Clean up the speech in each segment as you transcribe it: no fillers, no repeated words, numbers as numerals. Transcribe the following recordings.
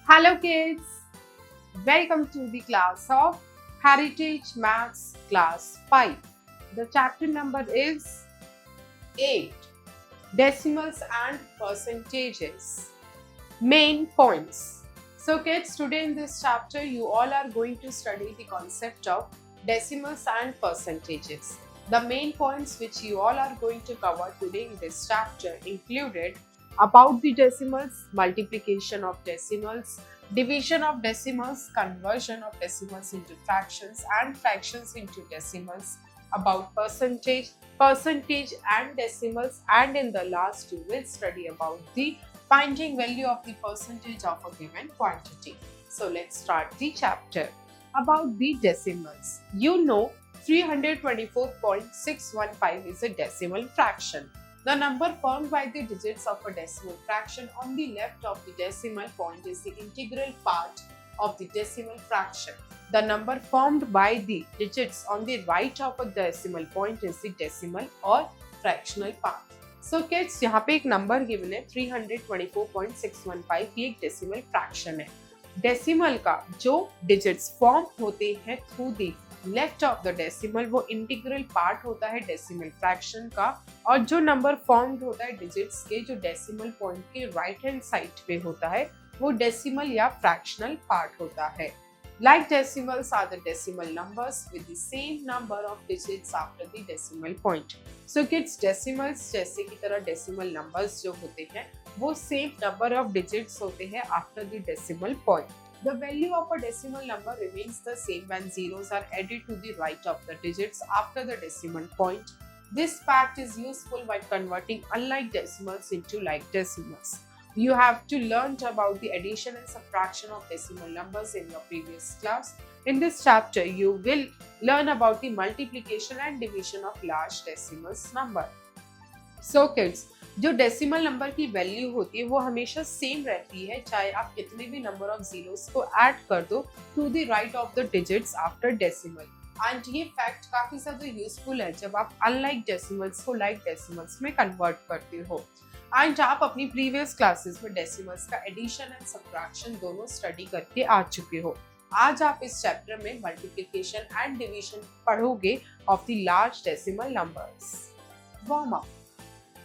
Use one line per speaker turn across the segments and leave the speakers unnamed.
Hello kids, welcome to the class of Heritage Maths Class 5. The chapter number is 8, Decimals and Percentages. Main points. So kids, today in this chapter you all are going to study the concept of decimals and percentages. The main points which you all are going to cover today in this chapter included about the decimals, multiplication of decimals, division of decimals, conversion of decimals into fractions and fractions into decimals, about percentage and decimals, and in the last you will study about the finding value of the percentage of a given quantity. So let's start the chapter. About the decimals. You know 324.615 is a decimal fraction. The number formed by the digits of a decimal fraction on the left of the decimal point is the integral part of the decimal fraction. The number formed by the digits on the right of a decimal point is the decimal or fractional part. So kids, यहाँ पे एक number given है 324.615, ये एक decimal fraction है. Decimal का जो digits form होते हैं through the left of the decimal वो इंटीग्रल पार्ट होता है डेसिमल फ्रैक्शन का, और जो नंबर फॉर्म्ड होता है डिजिट्स के जो डेसिमल पॉइंट के राइट हैंड साइड पे होता है वो डेसिमल या फ्रैक्शनल पार्ट होता है. Like decimals are the decimal numbers with the same number of digits after the decimal point. So kids, decimals जैसे की तरह decimal numbers जो होते हैं वो same number of digits होते हैं after the decimal point. The value of a decimal number remains the same when zeros are added to the right of the digits after the decimal point. This fact is useful when converting unlike decimals into like decimals. You have to learn about the addition and subtraction of decimal numbers in your previous class. In this chapter, you will learn about the multiplication and division of large decimals number. So kids, जो decimal number की value होती है वो हमेशा same रहती है चाहे आप कितने भी नंबर ऑफ जीरोस को ऐड कर दो to the right of the digits after decimal. And ये फैक्ट काफी ज्यादा यूजफुल है जब आप अनलाइक डेसिमल्स को लाइक डेसिमल्स में कन्वर्ट करते हो. एंड आप अपनी प्रीवियस क्लासेस में डेसिमल्स का एडिशन एंड सब्ट्रैक्शन दोनों स्टडी करके आ चुके हो. आज आप इस चैप्टर में मल्टीप्लिकेशन एंड डिवीजन पढ़ोगे of the large decimal numbers. Warm up.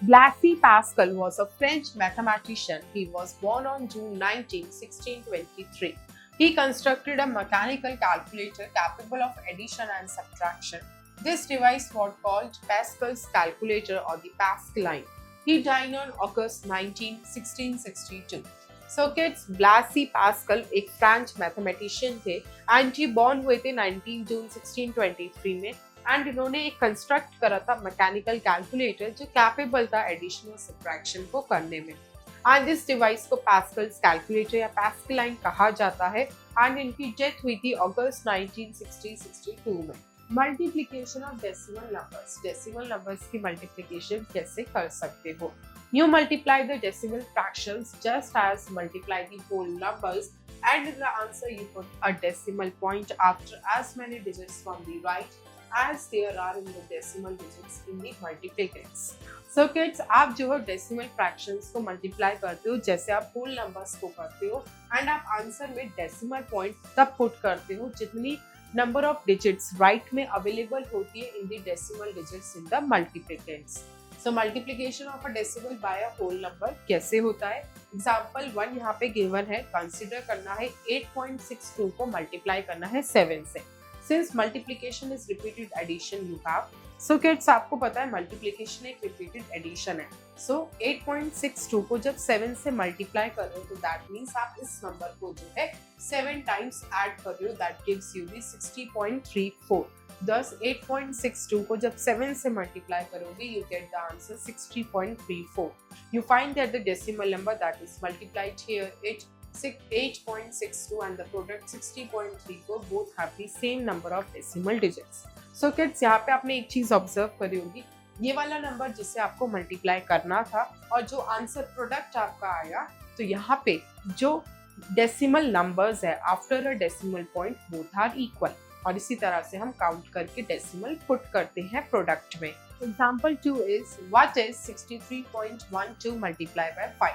Blaise Pascal was a French mathematician. He was born on June 19, 1623. He constructed a mechanical calculator capable of addition and subtraction. This device was called Pascal's calculator or the Pascaline. He died on August 19, 1662. So kids, Blaise Pascal एक French mathematician थे and he born हुए थे 19 जून 1623 में. And इन्होंने एक construct करा था mechanical calculator जो कैपेबल था एडिशन और सब्ट्रैक्शन को करने में. एंड इस डिवाइस को पास्कल्स कैलकुलेटर या पास्कलाइन कहा जाता है. एंड इनकी डेथ हुई थी अगस्त 1962 में. Multiplication of decimal numbers. Decimal numbers की मल्टीप्लिकेशन कैसे कर सकते हो? You multiply the decimal fractions just as multiply the whole numbers, and in the answer you put a decimal point after as many digits from the right as there are in the decimal digits in the multiplicants. So kids, आप जो है decimal fractions को multiply करते हो जैसे आप whole numbers को करते हो, and आप आंसर में decimal point तब put करते हो जितनी number of digits right में available होती है in the decimal digits in the multiplicants. So multiplication of a decimal by a whole number कैसे होता है? Example 1 यहाँ पे given है. Consider करना है 8.62 को multiply करना है 7 से. Since multiplication is repeated addition you have. So kids, आपको पता है multiplication एक repeated addition है. So 8.62 को जब 7 से multiply कर रहे हो तो that means आप इस number को जो है 7 times add कर रहे हो, that gives you the 60.34. Thus 8.62 को जब 7 से multiply करोगे you get the answer 60.34. You find that the decimal number that is multiplied here 8.62 and the product 60.34 both have the same number of decimal digits. So kids, यहाँ पे आपने एक चीज observe करी होगी, ये वाला नंबर जिसे आपको मल्टीप्लाई करना था और जो आंसर प्रोडक्ट आपका आया, तो यहाँ पे जो डेसिमल नंबर्स है after a decimal point both are equal, और इसी तरह से हम काउंट करके डेसिमल पुट करते हैं प्रोडक्ट में. Example 2 is what is 63.12 multiplied by 5?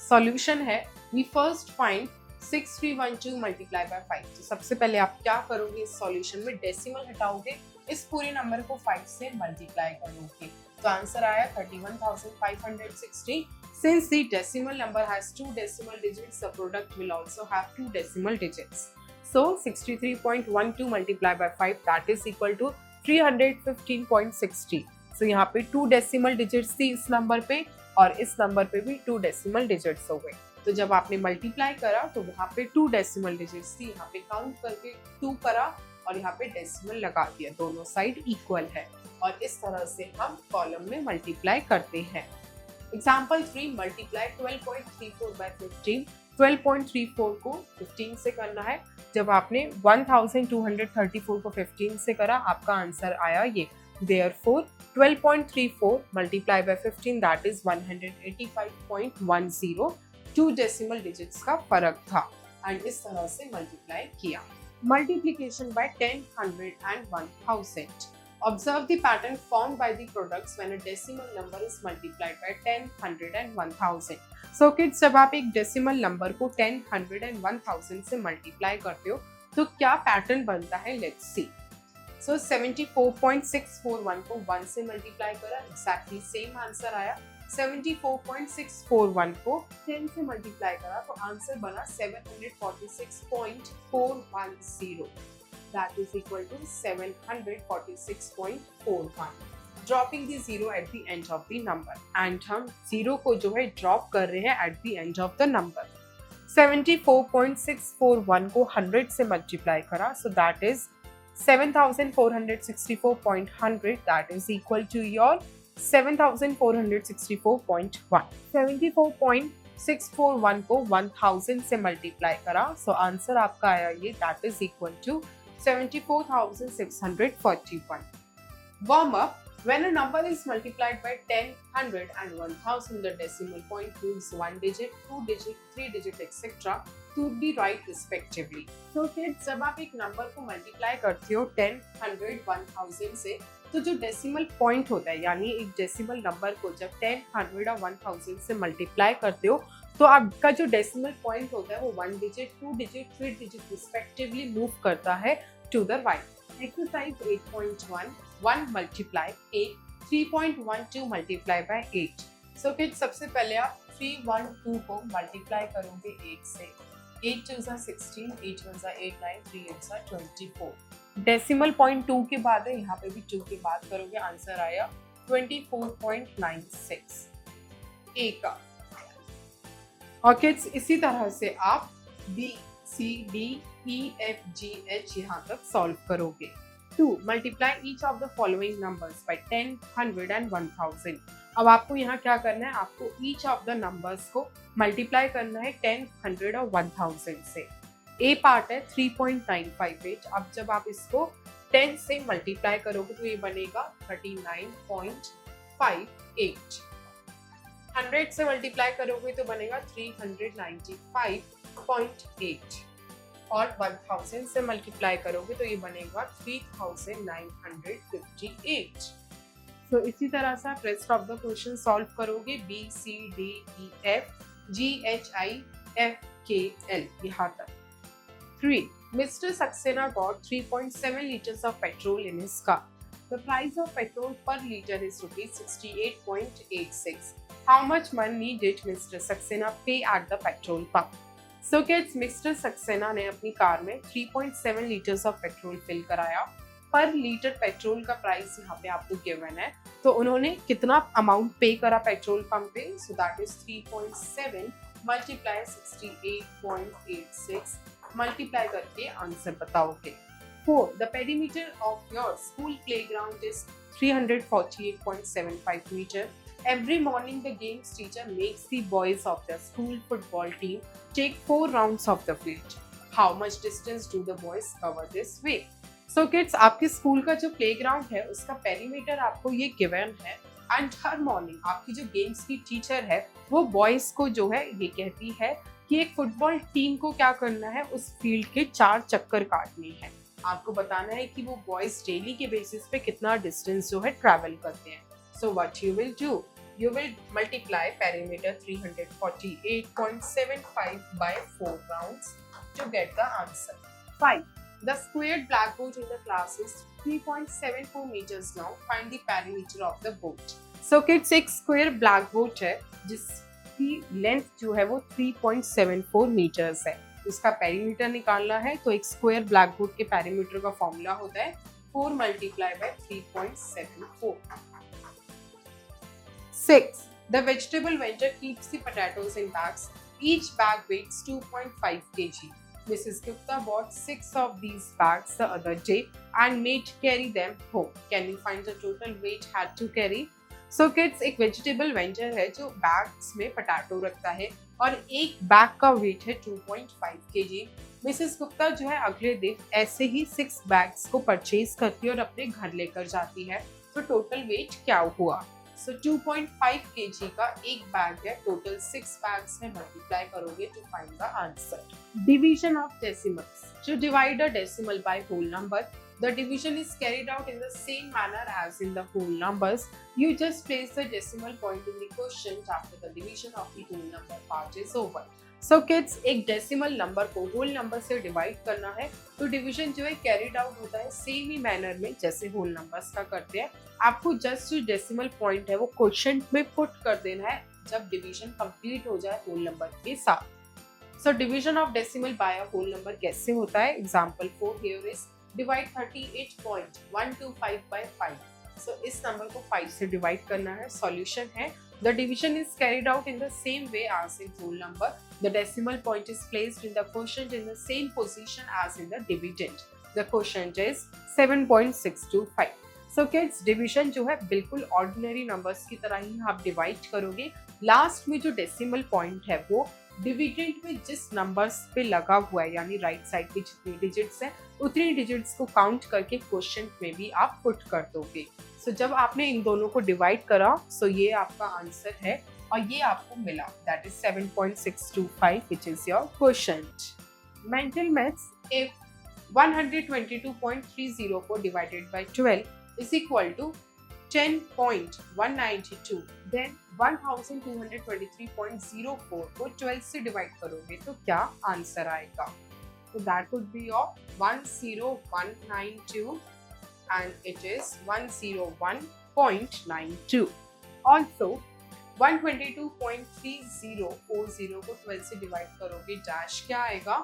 Solution है we first find 6312 multiplied by 5. तो सबसे पहले आप क्या करोगे इस सॉल्यूशन में डेसिमल हटाओगे, इस पूरे नंबर को 5 से मल्टीप्लाई करोगे तो आंसर आया 31,560. Since the decimal number has two decimal digits, the product will also have two decimal digits. So 63.12 multiplied by 5 that is equal to 315.60. So यहाँ पे 2 डेसिमल डिजिट्स थी इस नंबर पे और इस नंबर पे भी 2 डेसिमल डिजिट्स हो गए. तो जब आपने मल्टीप्लाई करा तो वहाँ पे 2 डेसिमल डिजिट्स थी, यहाँ पे काउंट करके 2 करा और यहाँ पे डेसिमल लगा दिया, दोनों साइड इक्वल है और इस तरह से हम कॉलम में मल्टीप्लाई करते हैं. Example 3 multiply 12.34 bye 15. 12.34 को 15 से करना है. जब आपने 1234 को 15 से करा आपका आंसर आया ये. Therefore 12.34 multiplied by 15 that is 185.10. 2 decimal digits का फर्क था एंड इस तरह से मल्टीप्लाई किया. Multiplication bye 10, 100 and 1000. Observe the pattern formed by the products when a decimal number is multiplied by 10, 100 and 1000. So kids, जब आप एक डेसिमल नंबर को 10, 100 and 1000 से मल्टीप्लाई करते हो तो क्या पैटर्न बनता है, लेट्स सी. So 74.641 को 1 से मल्टीप्लाई करा, एक्जैक्टली सेम आंसर आया. 74.641 को 10 से मल्टीप्लाई करा तो आंसर बना 746.410. That is equal to 746.41. Dropping the zero at the end of the number. And हम जीरो को जो है ड्रॉप कर रहे हैं at the end of the number. 74.641 को 100 से मल्टीप्लाई करा, so that is 7,464.100. That is equal to your 7,464.1. 74.641 को 1000 से मल्टीप्लाई करा, so आंसर आपका आया ये, that is equal to 74,641. Warm up. When a number is multiplied by 10, 100 and 1000, the decimal point moves 1 digit, 2 digit, 3 digit, etc. to the right respectively. So kids, जब आप एक number को multiply करते हो 10, 100, 1000 से, तो जो डेसिमल पॉइंट होता है यानी एक डेसिमल नंबर को जब 10, 100 और 1000 से मल्टीप्लाई करते हो तो आपका जो डेसिमल पॉइंट होता है वो 1 digit, 2 digit, 3 digit respectively move करता है to the right. Exercise 8.1 1 multiply 8, 3.12 multiply by 8. So kids, सबसे पहले आप 312 को मल्टीप्लाई करोगे 8 से. 8 2 16, 8 1 8 9, 3 8 24. डेसिमल पॉइंट 2 के बाद है, यहाँ पे भी 2 के बाद करोगे, आंसर आया 24.96 ए का. और किड्स इसी तरह से आप बी, सी, डी, ई, एफ, जी, एच यहाँ तक सॉल्व करोगे. 2 multiply each of the following numbers by 10, 100 and 1000. अब आपको यहाँ क्या करना है, आपको ईच ऑफ द नंबर्स को मल्टीप्लाई करना है 10, 100 और 1000 से. ए पार्ट है 3.958. अब जब आप इसको 10 से मल्टीप्लाई करोगे तो ये बनेगा 39.58. 100 से मल्टीप्लाई करोगे तो बनेगा 395.8 और 1000 से मल्टीप्लाई करोगे तो ये बनेगा 3958. तो इसी तरह से आप rest of the question solve करोगे. बी, सी, डी, ई, एफ, जी, एच, आई, एफ, के, एल यहाँ तक. 3. Mr. Saxena got 3.7 liters of petrol in his car. The price of petrol per liter is rupees 68.86. How much money did Mr. Saxena pay at the petrol pump? So kids, Mr. Saxena ने अपनी car में 3.7 liters of petrol fill कराया. पर litre petrol का price यहाँ पे आपको given है, तो उन्होंने कितना अमाउंट पे करा पेट्रोल पंप पे, सो दैट इज 3.7 मल्टीप्लाई 68.86 मल्टीप्लाई करके आंसर बताओगे. 4. The perimeter of your school playground is 348.75 meter. Every morning the games teacher makes the boys of the school football team take 4 rounds of the field. How much distance do the boys cover this way? So kids, आपके school का जो playground है उसका perimeter आपको ये given है and her morning आपकी जो गेम्स की टीचर है वो बॉयज को जो है ये कहती है कि एक फुटबॉल टीम को क्या करना है, उस फील्ड के 4 चक्कर काटने हैं. आपको बताना है कि वो बॉयज डेली के बेसिस पे कितना डिस्टेंस जो है ट्रैवल करते हैं. So what you will do? You will multiply perimeter 348.75 by 4 rounds to get the answer. 5. The squared blackboard in the class is 3.74 meters long. Find the perimeter of the board. So kids, एक square blackboard है जिसकी length जो है वो 3.74 metres है. उसका perimeter निकालना है तो एक स्क्वायर ब्लैकबोर्ड के पेरीमीटर का फॉर्मूला होता है 4 multiplied by 3.74. 6. The vegetable vendor keeps the potatoes in bags. Each bag weighs 2.5 kg. Mrs. Gupta bought 6 of these bags the other day and made carry them home. Can you find the total weight had to carry? So kids, एक vegetable vendor है जो bags में potato रखता है और एक bag का wait है 2.5 kg. मिसेस गुप्ता जो है अगले दिन ऐसे ही 6 बैग्स को परचेज करती है और अपने घर लेकर जाती है. तो टोटल वेट क्या हुआ? So 2.5 kg का एक बैग है, टोटल 6 बैग्स में मल्टीप्लाई करोगे to find the answer. Division of decimals. To divide a decimal by whole number, the division is carried out in the same manner as in the whole numbers. You just place the decimal point in the quotient after the division of the whole number part is over. So kids, एक decimal number को whole number से divide करना है तो division जो है carried out होता है सेम ही मैनर में जैसे होल नंबर्स का करते हैं. आपको जस्ट जो डेसिमल पॉइंट है वो क्वोशिएंट में पुट कर देना है जब डिवीजन कंप्लीट हो जाए होल नंबर के साथ. So division of decimal by a whole number कैसे होता है? Example 4 here is divide 38.125 by 5. So इस नंबर को 5 से डिवाइड करना है. सॉल्यूशन है the division is carried out in the same way as in whole number. The decimal point is placed in the quotient in the same position as in the dividend. The quotient is 7.625. So kids, division जो है बिल्कुल ordinary numbers की तरह ही आप divide करोगे. Last में जो decimal point है वो डिविडेंड में जिस नंबर्स पे लगा हुआ है यानी राइट साइड पे जितनी डिजिट्स हैं उतनी डिजिट्स को काउंट करके क्वोशिएंट में भी आप पुट कर दोगे. सो जब आपने इन दोनों को डिवाइड करा सो ये आपका आंसर है और ये आपको मिला that is 7.625 which is your quotient. Mental maths. If 122.304 divided by 12 is equal to 10.192, then 1223.04 को 12 से डिवाइड करोगे तो क्या आंसर आएगा? So that would be your 10192 and it is 101.92. Also 122.3040 को 12 से डिवाइड करोगे डैश क्या आएगा?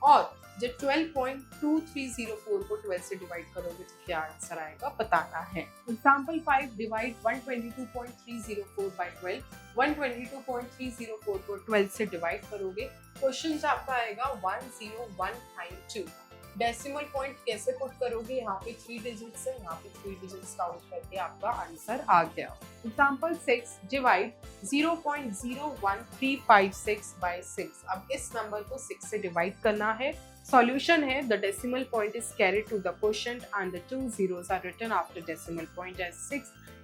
और जब 12.2304 को 12 से डिवाइड करोगे तो क्या आंसर आएगा बताना है. Example 5 divide 122.304 by 12. 122.304 को 12 से डिवाइड करोगे क्वेश्चन आपका आएगा 10192. डेसिमल पॉइंट कैसे पुट करोगे? यहाँ पे 3 डिजिट्स है, यहाँ पे 3 डिजिट्स काउंट करके आपका आंसर आ गया. Example 6 divide 0.01356 by 6. अब इस नंबर को 6 से डिवाइड करना है. सॉल्यूशन है the decimal point is carried to the quotient and the 2 zeros are written after decimal point as 6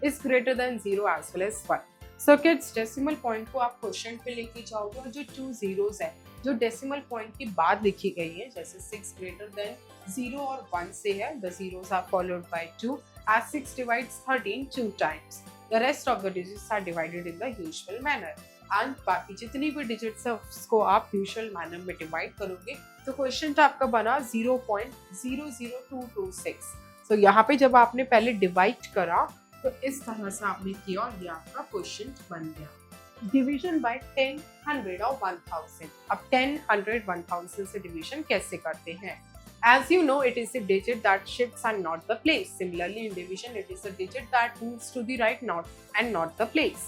is greater than 0 as well as 1. So kids, decimal point को आप क्वोशिएंट पे लेके जाओगे और जो 2 zeros है जो डेसिमल पॉइंट के बाद लिखी गई है जैसे 6 greater than 0 और 1 से है the zeros are followed by 2 as 6 divides 13 2 times. The rest of the digits are divided in the usual manner. And बाकी जितनी भी डिजिट्स है उसको आप यूजुअल मैनर में डिवाइड करोगे तो क्वेश्चन आपका बना 0.00226. सो यहाँ पे जब आपने पहले डिवाइड करा तो इस तरह से आपने किया और ये आपका क्वेश्चन बन गया. डिवीजन बाय 10, 100 और 1000. अब 10, 100, 1000 से डिवीजन कैसे करते हैं? As you know, it is a digit that shifts and not the place. Similarly, in division, it is a digit that moves to the right and not the place.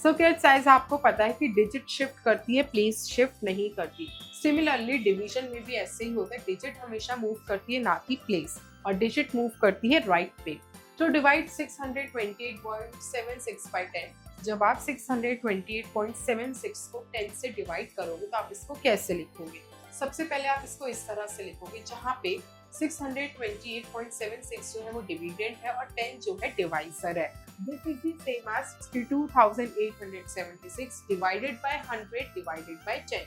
So kids, as आपको पता है कि digit shift करती है, place shift नहीं करती. Similarly division में भी ऐसे ही होता है, डिजिट हमेशा मूव करती है ना कि प्लेस, और डिजिट मूव करती है राइट पे. तो डिवाइड 628.76 by 10. जब आप 628.76 को 10 से डिवाइड करोगे तो आप इसको कैसे लिखोगे? सबसे पहले आप इसको इस तरह से लिखोगे जहाँ पे 628.76 जो है वो डिविडेंड है और 10 जो है डिवाइजर है. This is the same as 62,876 divided by 100 divided by 10.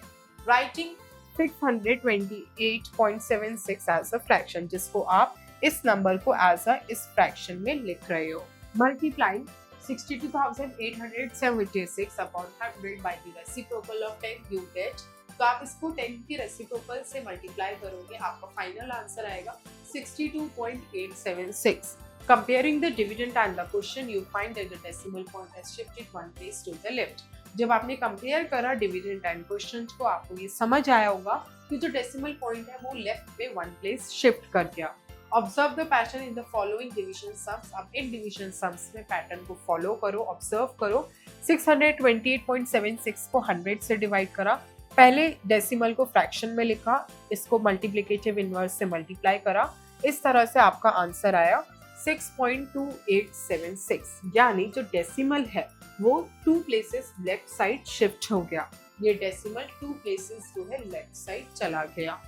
Writing 628.76 as a fraction, जिसको आप इस नंबर को as a इस फ्रैक्शन में लिख रहे हो. Multiplying 62,876 upon 100 by the reciprocal of 10 you get, तो आप इसको 10 की रेसिप्रोकल से मल्टीप्लाई करोगे, आपका फाइनल आंसर आएगा 62.876. Comparing the dividend and the question, you find that the decimal point has shifted one place to the left. जब आपने कंपेयर करा डिविडेंड एंड क्वेश्चन को, आपको ये समझ आया होगा कि जो डेसिमल पॉइंट है वो लेफ्ट पे वन प्लेस शिफ्ट कर गया. Observe the pattern in the following division sums. अब इन डिवीजन सम्स में पैटर्न को फॉलो करो, ऑब्जर्व करो. 628.76 को 100 से डिवाइड करा, पहले डेसिमल को फ्रैक्शन में लिखा, इसको मल्टीप्लिकेटिव इनवर्स से मल्टीप्लाई करा, इस तरह से आपका आंसर आया 6.2876. यानी जो डेसिमल है वो 2 प्लेसेस लेफ्ट साइड शिफ्ट हो गया. ये डेसिमल 2 प्लेसेस जो है लेफ्ट साइड चला गया.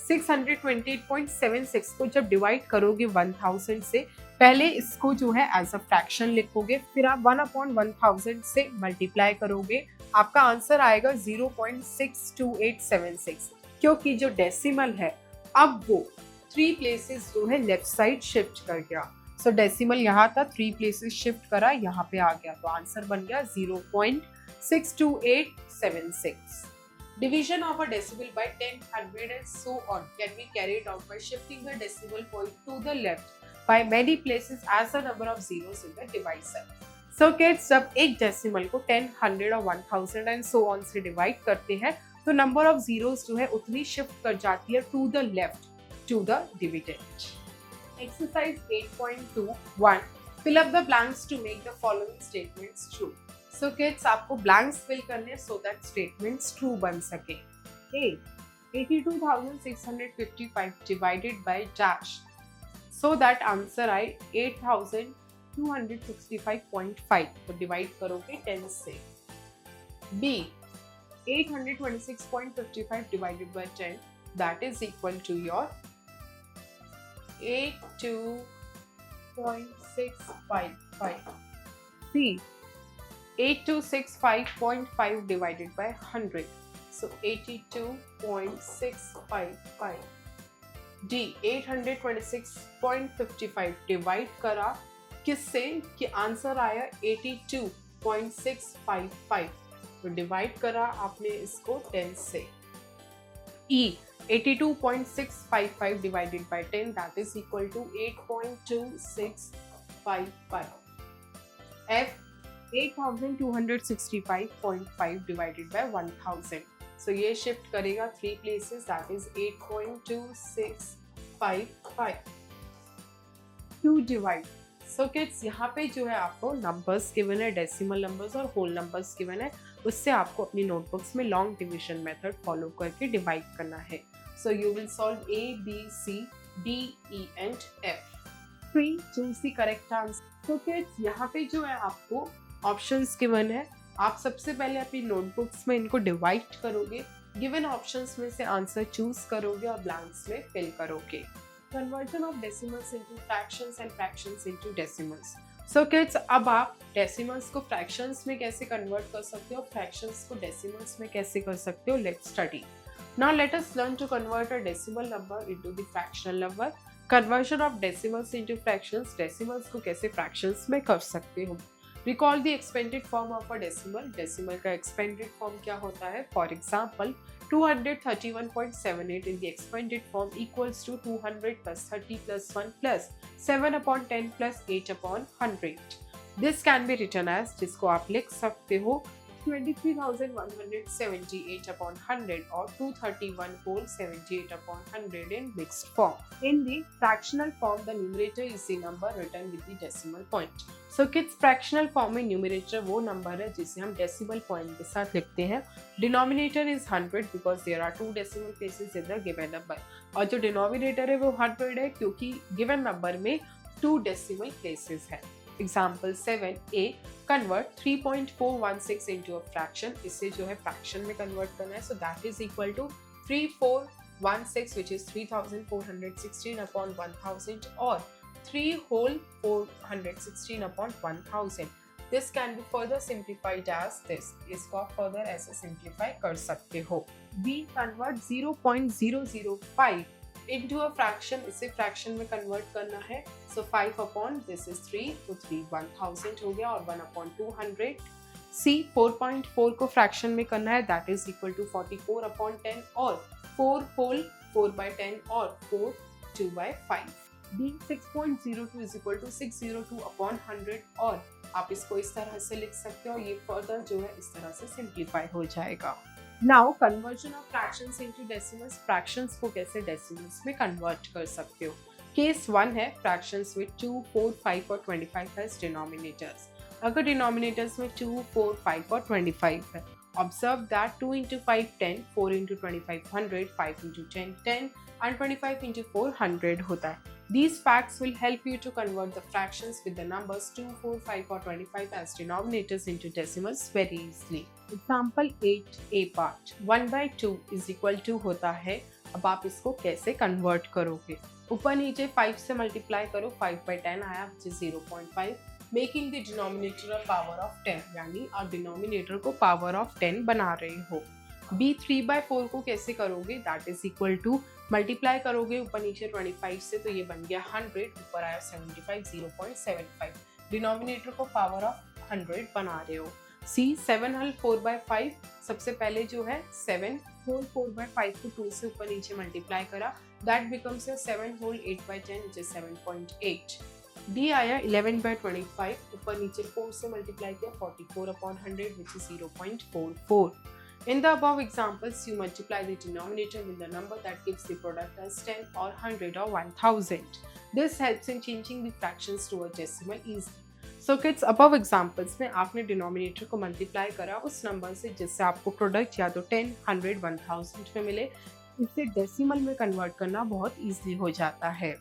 628.76 को जब डिवाइड करोगे 1000 से, पहले इसको जो है एज अ फ्रैक्शन लिखोगे, फिर आप 1/1000 से मल्टीप्लाई करोगे, आपका आंसर आएगा 0.62876. क्योंकि जो डेसिमल है अब वो 3 प्लेसेस जो है लेफ्ट साइड शिफ्ट कर गया. सो डेसिमल यहाँ था, 3 प्लेसेस शिफ्ट करा, यहाँ पे आ गया, तो आंसर बन गया 0.62876. Division of a decimal by 10, 100 and so on can be carried out by shifting the decimal point to the left by many places as the number of zeros in the divisor. So kids, जब एक decimal को 10, 100 और 1000 and so on से divide करते हैं, तो number of zeros जो है उतनी शिफ्ट कर जाती है to the left to the dividend. Exercise 8.2.1. Fill up the blanks to make the following statements true. So kids, आपको blanks fill करने so that statements true बन सके. A. 82,655 divided by dash. So that answer आए 8,265.5. तो divide करोगे 10 से. B. 826.55 divided by 10. That is equal to your 82.655. C. 8265.5 divided by 100. So 82.655. D. 826.55 divide करा किससे कि आंसर आया 82.655. तो डिवाइड करा आपने इसको 10 से. E. 82.655 divided by 10, that is equal to 8.2655. F. 8,265.5 divided by 1000. So ये शिफ्ट करेगा 3 places, that is 8.2655. To divide. So kids, यहाँ पे जो है आपको नंबर्स गिवन है, डेसिमल नंबर्स और होल नंबर्स गिवन है, उससे आपको अपनी नोटबुक्स में लॉन्ग डिविजन मेथड फॉलो करके डिवाइड करना है. So you will solve A, B, C, D, E and F. 3. Choose the correct answer. So kids, यहाँ पे जो है आपको ऑप्शंस गिवन है, आप सबसे पहले अपनी नोटबुक्स में इनको डिवाइड करोगे, गिवन ऑप्शंस में से आंसर चूज करोगे और ब्लैंक्स में फिल करोगे. Conversion of decimals into fractions and fractions into decimals. So kids, अब आप डेसिमल्स को फ्रैक्शंस में कैसे कन्वर्ट कर सकते हो, फ्रैक्शंस को डेसिमल्स में कैसे कर सकते हो, let's study. Now let us learn to convert a decimal number into the fractional number. Conversion of decimals into fractions. Decimals को कैसे fractions में कर सकते हो. Recall the expanded form of a decimal. Decimal का expanded form क्या होता है? For example, 231.78 in the expanded form equals to 200 plus 30 plus 1 plus 7 upon 10 plus 8 upon 100. This can be written as, जिसको आप लिख सकते हो 23,178 upon 100 or 231 whole 78 upon 100 in mixed form. In the fractional form, the numerator is the number written with the decimal point. So kids, fractional form में numerator वो number है जिसे हम decimal point के साथ लिखते हैं. Denominator is 100 because there are 2 decimal places in the given number. और जो denominator है वो 100 है क्योंकि given number में 2 decimal places है. Example 7a. Convert 3.416 into a fraction. इसे जो है fraction में convert करना है. So that is equal to 3416, which is 3,416 upon 1000, or 3 whole 416 upon 1000. This can be further simplified as this. इसको आप further ऐसे simplify कर सकते हो. B. Convert 0.005 into a fraction, इसे fraction में convert करना है. So 5 upon this is 3, तो 3 1000 हो गया और 1 upon 200. C 4.4 को fraction में करना है, that is equal to 44 upon 10 और 4 whole 4 by 10 और 4 2 by 5. D 6.02 is equal to 602 upon 100 और आप इसको इस तरह से लिख सकते हो. ये further जो है इस तरह से simplify हो जाएगा. Now conversion of fractions into decimals. Fractions को कैसे decimals में convert कर सकते हो. Case 1 है fractions with 2, 4, 5 और 25 as denominators. अगर denominators में 2, 4, 5 और 25 है, observe that 2 into 5 10, 4 into 25 100, 5 into 10 10 and 25 into 4 100 होता है. These facts will help you to convert the fractions with the numbers 2, 4, 5 or 25 as denominators into decimals very easily. Example 8a part. 1 by 2 is equal to होता है. अब आप इसको कैसे convert करोगे? ऊपर नीचे 5 से multiply करो, 5 by 10 आया which is 0.5. Making the denominator a power of 10, यानी आप denominator को power of 10 बना रहे हो. B 3 by 4 को कैसे करोगे? That is equal to multiply करोगे ऊपर नीचे 25 से, तो ये बन गया 100, ऊपर आया 75, 0.75. डिनोमिनेटर को पावर ऑफ 100 बना रहे हो. C 7 whole 4 by 5, सबसे पहले जो है 7 whole 4 by 5 को 2 से ऊपर नीचे मल्टीप्लाई करा, that becomes a 7 whole 8 by 10 which is 7.8. D आया 11 by 25, ऊपर नीचे 4 से मल्टीप्लाई किया, 44 upon 100 which is 0.44. In the above examples, you multiply the denominator with the number that gives the product as 10 or 100 or 1000. This helps in changing the fractions to a decimal easily. So kids, above examples में आपने denominator को multiply करा उस number से जिससे आपको product या तो 10, 100, 1000 में मिले. इसे decimal में convert करना बहुत easy हो जाता है.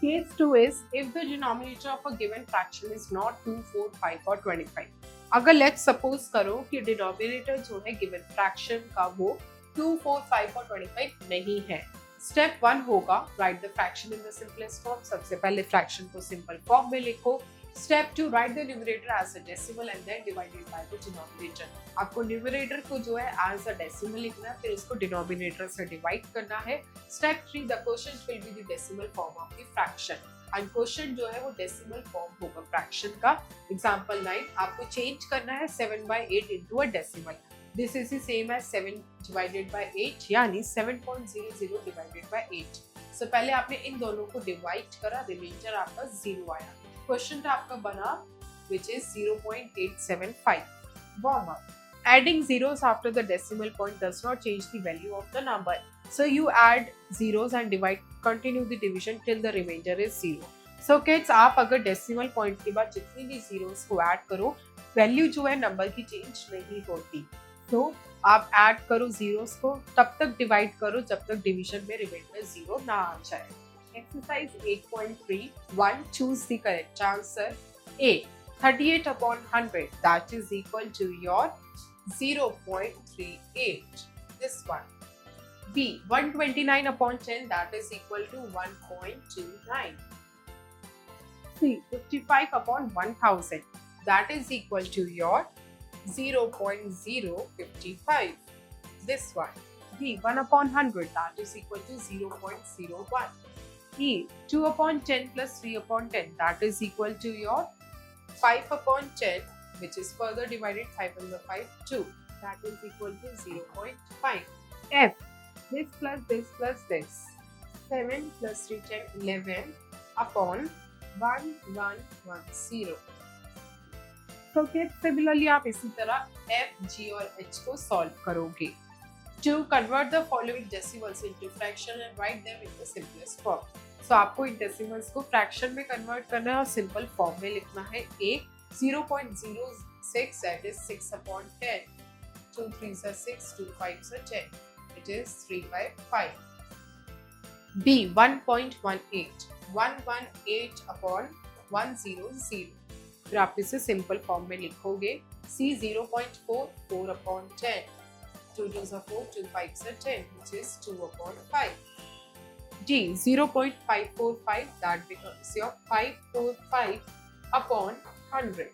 Case 2 is if the denominator of a given fraction is not 2, 4, 5 or 25. अगर let's suppose करो कि denominator जो है given fraction का वो 2, 4, 5 और 25 नहीं है. Step 1 होगा write the fraction in the simplest form. सबसे पहले fraction को simple form में लिखो. Step 2 write the numerator as a decimal and then divide it by the denominator. आपको numerator को जो है as a decimal लिखना है, फिर उसको denominator से divide करना है. Step 3 the quotient will be the decimal form of the fraction. and question जो है वो डेसिमल फॉर्म होगा फ्रैक्शन का. एग्जांपल 9 आपको चेंज करना है 7 by 8 into a decimal. This is the same as 7 divided by 8 यानी 7.00 डिवाइडेड बाय 8. सो पहले आपने इन दोनों को डिवाइड करा, रिमाइंडर आपका 0 आया. क्वेश्चन आपका बना which is 0.875. Warm up. Adding zeros after the decimal point does not change the value of the number. So you add zeros and divide, continue the division till the remainder is 0. So kids, आप अगर decimal point के बाद जितनी भी zeros को add करो, value जो है number की change नहीं होती. So आप add करो zeros को, तब तक divide करो जब तक division में remainder 0 ना आ जाए. Exercise 8.3. 1. Choose the correct answer. A. 38 upon 100, that is equal to your 0.38. This one. B. 129 upon 10, that is equal to 1.29. C. 55 upon 1000, that is equal to your 0.055. This one. D. 1 upon 100, that is equal to 0.01. E. 2 upon 10 plus 3 upon 10, that is equal to your 5 upon 10, which is further divided 5 under 5, 2. That is equal to 0.5. F. This plus this plus this. 7 plus 3, 10, 11 upon 1, 1, 1, 0. So kids, similarly आप इसी तरह F, G और H को solve करोगे. To convert the following decimals into fraction and write them in the simplest form. So आपको इन decimals को fraction में convert करना है और simple form में लिखना है. A 0.06, that is 6 upon 10. 2 3s are 6, 2 5s are 10. It is 3 by 5. B 1.18, 118 upon 100. फिर आप इसे simple form में लिखोगे. C 0.4, 4 upon 10. 2 2s are 4, 2 5s are 10, which is 2 upon 5. D 0.545, that becomes your 545 upon 100.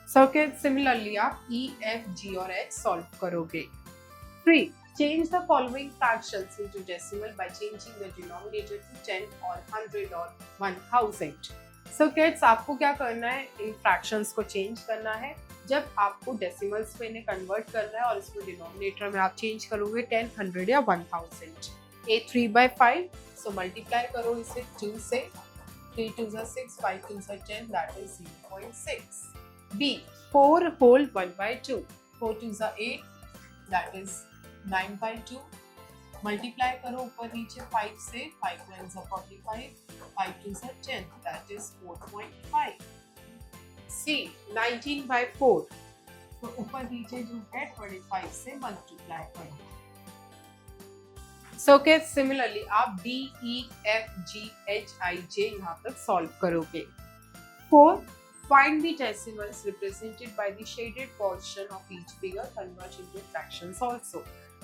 So kids, similarly आप E, F, G और H solve करोगे. 3. Change the following fractions into decimal by changing the denominator to 10 or 100 or 1000. So kids, आपको क्या करना है, इन fractions को change करना है. जब आपको डेसिमल्स में इन्हें कन्वर्ट करना है और इसमें डिनोमिनेटर में आप चेंज करोगे 10, 100 या 1000. A 3/5, so मल्टीप्लाई करो इसे 2 से. 3 2s are 6, 5 2s are 10, that is 0.6. B 4 whole 1/2, 4 2s are 8, that is 9/2. Multiply करो ऊपर नीचे 5 से. 5 9s are 45, 5 2s are 10, that is 4.5. C 19/4, तो ऊपर नीचे जो है 25 से मल्टीप्लाई करो. So okay, similarly आप D, E, F, G, H, I, J यहाँ तक सॉल्व करोगे. 4. Find the decimals represented by the shaded portion of each figure, convert into fractions also.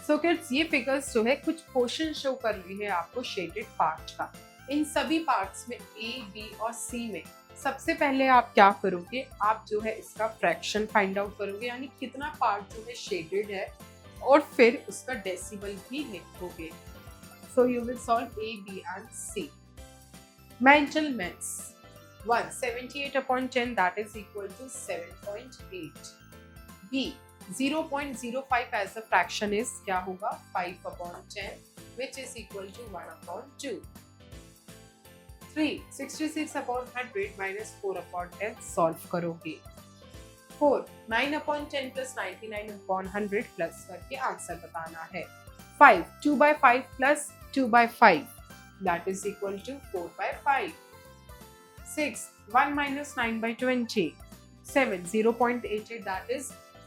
So kids, ये figures जो है कुछ portion show कर रही है आपको shaded part का. इन सभी parts में A, B और C में सबसे पहले आप क्या करोगे, आप जो है इसका फ्रैक्शन फाइंड आउट करोगे, यानी कितना पार्ट जो है शेडेड है, और फिर उसका डेसिमल भी लिखोगे. So you will solve A, B and C. Mental maths. 1. 78/10, that is equal to 7.8. B 0.05 as a fraction is क्या होगा, 5/10, which is equal to 1/2. 3. 66/100 minus 4/10 solve करोगे. 4. 9/10 plus 99/100 प्लस करके आंसर बताना है. 5. 2/5 plus 2/5, that is equal to 4/5. 6. 1 minus 9/20. 7. 0.88, that is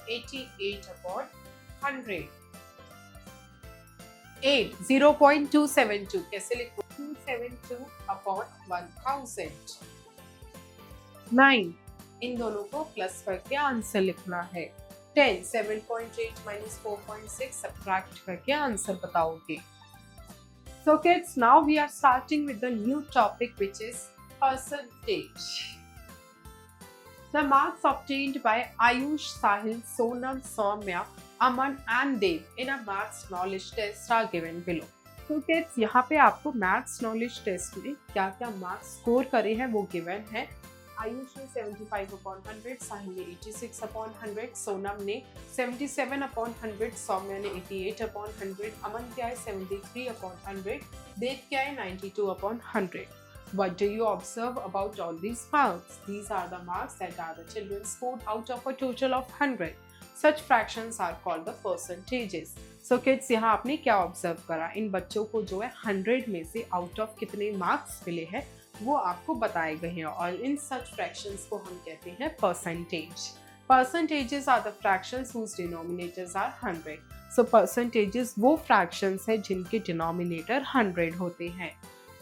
88/100. 8. 0.272, कैसे लिखो, 272/1000. 9. इन दोनों को प्लस करके आंसर लिखना है. 10. 7.8 minus 4.6 सब्ट्रैक्ट करके आंसर बताओगे. So kids, now we are starting with the new topic, which is percentage. The marks obtained by Ayush, Sahil, Sonam, Soumya, Aman and Dev in a maths knowledge test are given below. तो kids, यहाँ पे आपको maths knowledge test में क्या क्या marks score करे हैं वो गिवन है. आयुष ने 75/100, साहिल ने 86/100, सोनम ने 77/100, सौम्या ने 88/100, अमन क्या है 73/100, देव क्या है 92/100. What do you observe about all these marks? These are the marks that are the children scored out of a total of 100. Such fractions are called the percentages. So kids, यहाँ आपने क्या ऑब्जर्व करा, इन बच्चों को जो है 100 में से आउट ऑफ कितने मार्क्स मिले हैं वो आपको बताए गए हैं, और इन सच फ्रैक्शंस को हम कहते हैं percentage. Percentages are the fractions whose denominators are 100. So percentages वो फ्रैक्शंस है जिनके डिनोमिनेटर 100 होते हैं.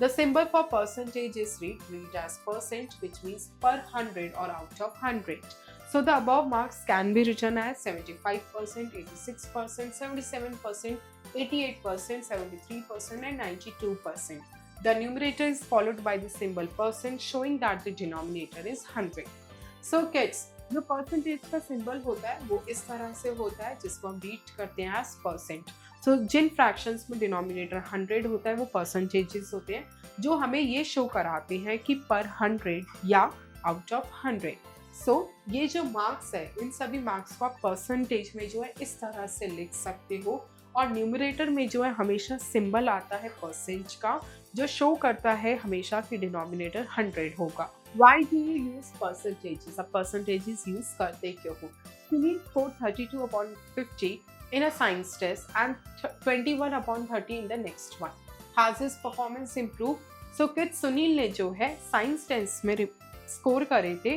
The symbol for percentage is read as percent, which means per 100 or out of 100. So the above marks can be written as 75%, 86%, 77%, 88%, 73% and 92%. The numerator is followed by the symbol percent, showing that the denominator is 100. So kids, जो percentage का symbol होता है वो इस तरह से होता है, जिसको हम रीड करते हैं एज परसेंट. सो जिन फ्रैक्शंस में डिनोमिनेटर 100 होता है वो परसेंटेजेस होते हैं, जो हमें ये शो कराते हैं कि पर 100 या आउट ऑफ 100. सो ये जो मार्क्स है, इन सभी मार्क्स को आप परसेंटेज में जो है इस तरह से लिख सकते हो, और न्यूमरेटर में जो है हमेशा सिंबल आता है परसेंट का, जो शो करता है हमेशा कि डिनोमिनेटर 100 होगा. Why do you use percentages? अब percentages use करते क्यों हो? Sunil scored 32/50 in a science test and 21/30 in the next one. Has his performance improved? So kids, Sunil ने जो है साइंस टेस्ट में स्कोर करे थे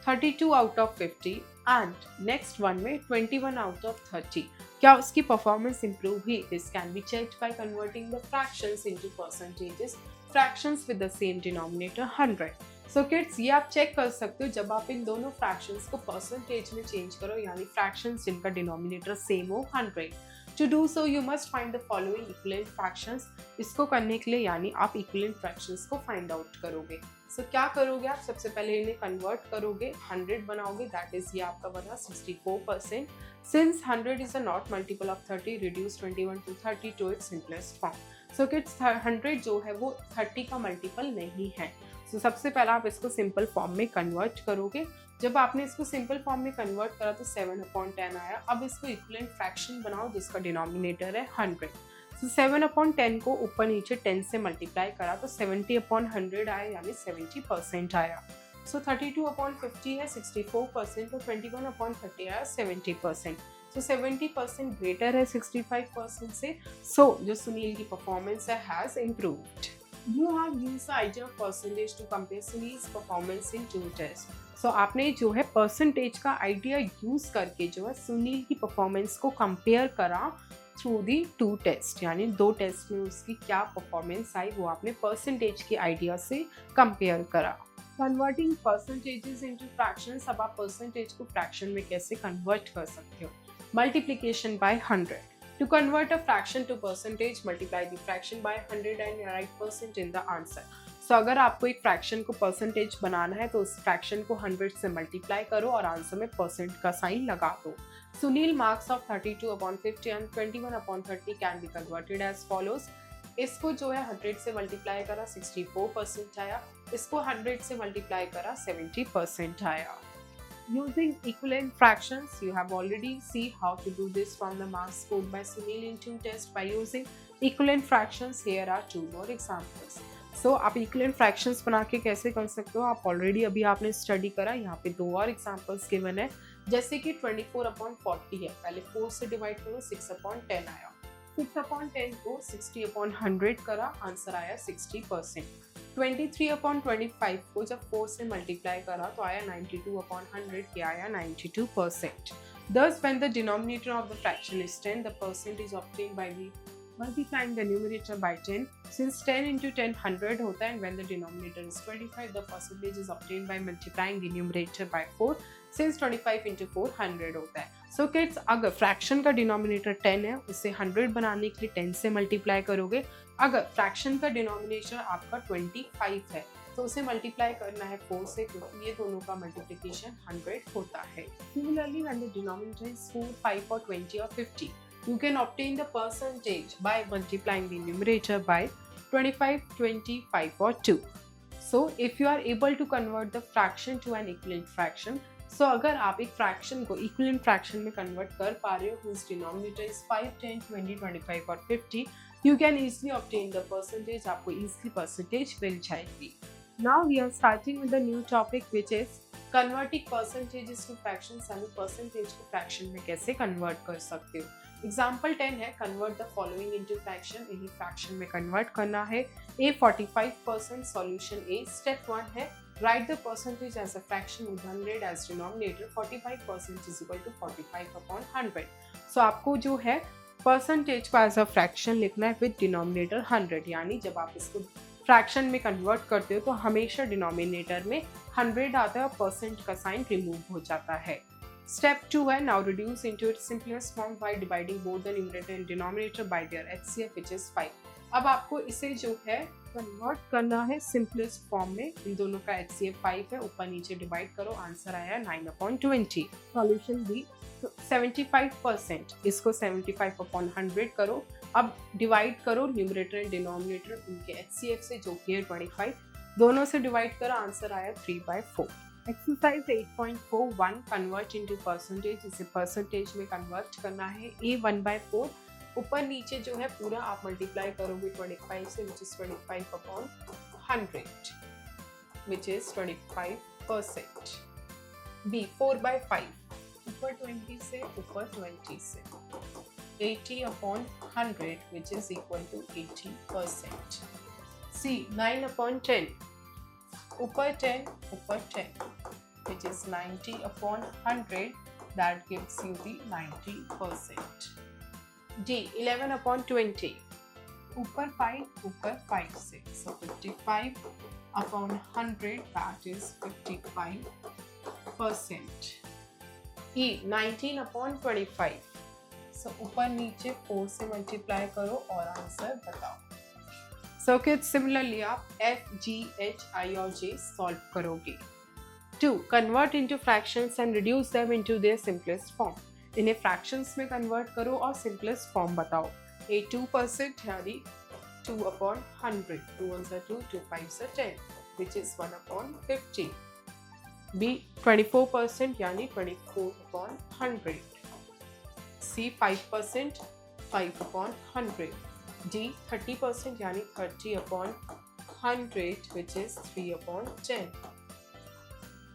32 out of 50 and next one में 21 आउट ऑफ 30. क्या उसकी परफॉर्मेंस इंप्रूव हुई? This can be checked by converting the fractions into percentages, fractions with the same denominator 100. So kids, ये आप चेक कर सकते हो जब आप इन दोनों फ्रैक्शंस को परसेंटेज में चेंज करो, यानी फ्रैक्शंस जिनका डिनोमिनेटर सेम हो 100. To do so you must find the following equivalent fractions. इसको करने के लिए यानी आप इक्विवेलेंट फ्रैक्शंस को फाइंड आउट करोगे. सो क्या करोगे आप, सबसे पहले इन्हें कन्वर्ट करोगे, 100 बनाओगे, दैट इज ये आपका बना 64%. Since 100 is a not multiple of 30, reduce 21 to 30 to its simplest form. So kids 100 जो है वो 30 का मल्टीपल नहीं है. सो सबसे पहले आप इसको सिंपल फॉर्म में कन्वर्ट करोगे. जब आपने इसको सिंपल फॉर्म में कन्वर्ट करा तो 7/10 आया. अब इसको इक्विवेलेंट फ्रैक्शन बनाओ जिसका डिनोमिनेटर है 100. सो 7/10 को ऊपर नीचे 10 से मल्टीप्लाई करा तो 70/100 आया, यानी 70% आया. सो 32/50 है 64%, और 21/30 आया 70%. सो 70% ग्रेटर है 65% से. सो जो सुनील की परफॉर्मेंस है has improved. You have used the idea of percentage to compare Sunil's performance in 2 tests. So आपने जो है परसेंटेज का आइडिया यूज करके जो है सुनील की परफॉर्मेंस को कंपेयर करा थ्रू दी 2 टेस्ट, यानी 2 टेस्ट में उसकी क्या परफॉर्मेंस आई वो आपने परसेंटेज के आइडिया से कंपेयर करा. Converting percentages into fractions. अब आप परसेंटेज को फ्रैक्शन में कैसे कन्वर्ट कर सकते हो. Multiplication bye 100. To convert a fraction to percentage, multiply the fraction by 100 and write percent in the answer. So अगर आपको एक फ्रैक्शन को परसेंटेज बनाना है तो उस फ्रैक्शन को 100 से मल्टीप्लाई करो और आंसर में परसेंट का साइन लगा दो. Sunil marks of 32/50 and 21/30 can be converted as follows. इसको जो है 100 से मल्टीप्लाई करा 64% आया, इसको 100 से मल्टीप्लाई करा 70% आया. Using equivalent fractions, you have already seen how to do this from the marks scored by Sunil in 2 tests by using equivalent fractions. Here are 2 more examples. So आप equivalent fractions बना के कैसे कर सकते हो, आप already अभी आपने स्टडी करा. यहाँ पे 2 और एग्जाम्पल्स गिवन है, जैसे कि 24/40 है, पहले 4 से डिवाइड करो 6/10 आया. 6/10 को 60/100 करा, आंसर आया 60%. 23/25 को जब 4 से मल्टीप्लाई करा तो आया 92/100, क्या आया 92%. Thus, when the denominator of the fraction is 10, the percent is obtained by multiplying the numerator by 10. Since 10 into 10 100 होता है, and when the denominator is 25, the percentage is obtained by multiplying the numerator by 4. Since 25 into 4 100 होता है. So kids, अगर fraction का denominator 10 है, उसे 100 बनाने के लिए 10 से मल्टीप्लाई करोगे. अगर फ्रैक्शन का डिनोमिनेटर आपका 25 है तो उसे मल्टीप्लाई करना है 4 से, क्योंकि ये दोनों का मल्टीप्लिकेशन 100 होता है. Similarly, when the denominator is 4, 5 or 20 or 50, you can obtain the percentage by multiplying the numerator by 25, 20, 5 or 2. So if you are able to convert the fraction to an equivalent fraction, so अगर आप एक fraction को equivalent fraction में convert कर पा रहे हो whose denominator is 5, 10, 20, 25 और 50, you can easily obtain the percentage. आपको easily percentage मिल जाएगी. Now we are starting with the new topic which is converting percentages to fractions. यानी percentage को fraction में कैसे convert कर सकते हो. Example 10 है, convert the following into fraction. इन्हीं fraction में convert करना है. A 45%, solution A. Step 1 है, write the percentage as a fraction with 100 as denominator. 45% is equal to 45/100. So आपको जो है परसेंटेज को एज अ फ्रैक्शन लिखना है विद डिनोमिनेटर 100, यानी जब आप इसको फ्रैक्शन में कन्वर्ट करते हो तो हमेशा डिनोमिनेटर में 100 आता है और परसेंट का साइन रिमूव हो जाता है. स्टेप 2 है, now reduce into its simplest form by dividing both the numerator and denominator by there HCF which is 5. अब आपको इसे जो है कन्वर्ट करना है सिंपलेस्ट फॉर्म में. इन दोनों का एचसीएफ 5 है, ऊपर नीचे डिवाइड करो, आंसर आया 9/20. सॉल्यूशन बी, 75%, इसको 75/100 करो. अब डिवाइड करो न्यूमरेटर एंड डिनोमिनेटर उनके एचसीएफ से जो कि है 25, दोनों से डिवाइड करो, आंसर आया 3/4. Exercise 8.41, convert into percentage. इसे परसेंटेज में कन्वर्ट करना है. A 1/4, ऊपर नीचे जो है पूरा आप मल्टीप्लाई करोगे 25 से, which is 25/100 which is 25%. B 4/5, ऊपर 20 से, ऊपर 20 से, 80/100 which is equal to 80%. C 9/10, ऊपर 10, ऊपर 10 which is 90/100, that gives you the 90%. D 11/20, ऊपर 5, ऊपर 5 से, so 55/100, that is 55%. E 19/25, so ऊपर नीचे 4 से मल्टीप्लाई करो और आंसर बताओ. सो किड्स सिमिलरली आप F, G, H, I और J सॉल्व करोगे. 2. Convert into fractions and reduce them into their simplest form. इन्हें fractions में convert करो और simplest form बताओ. A 2% यानी 2 upon 100. 2 ones are 2, 2 5s are 10, which is 1 upon 50. B 24% यानी 24 upon 100. C 5%, 5 upon 100. D 30% यानी 30 upon 100, which is 3 upon 10.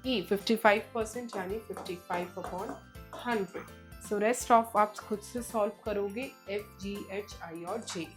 E 55% यानी 55 upon 100. So rest of आप खुद से solve करोगे F, G, H, I और J.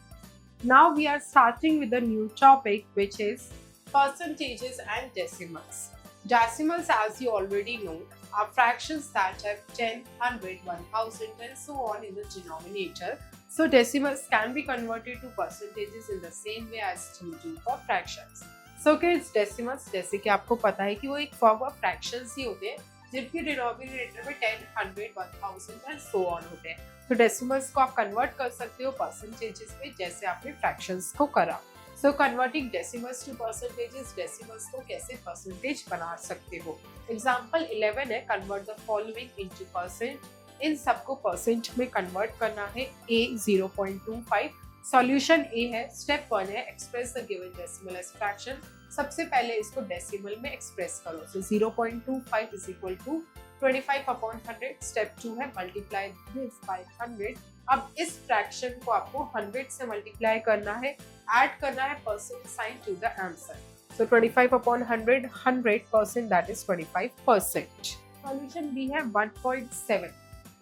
Now we are starting with a new topic, which is percentages and decimals. Decimals, as you already know, are fractions that have 10, 100, 1000 and so on in the denominator. So decimals can be converted to percentages in the same way as you do for fractions. So kids, decimals जैसे कि आपको पता है कि वो एक form of fractions ही होते हैं जिनके डिनोमिनेटर में 10, 100, 1000 एंड सो ऑन होते हैं. तो डेसिमल्स को आप कन्वर्ट कर सकते हो परसेंटेजेस में जैसे आपने फ्रैक्शंस को करा. So converting decimals to percentages, decimals को कैसे परसेंटेज बना सकते हो. एग्जांपल 11 है, convert the following into percent. इन सबको परसेंट में कन्वर्ट करना है. A 0.25. सॉल्यूशन ए है. स्टेप 1 है, express the given decimal as fraction. सबसे पहले इसको डेसिमल में एक्सप्रेस करो. So 0.25 is equal to 25 upon 100. Step 2 है, मल्टीप्लाई दिस बाय 100. अब इस फ्रैक्शन को आपको 100 से मल्टीप्लाई करना है, ऐड करना है percent sign to the answer. So 25 upon 100, 100%, that is 25%. Solution B है 1.7.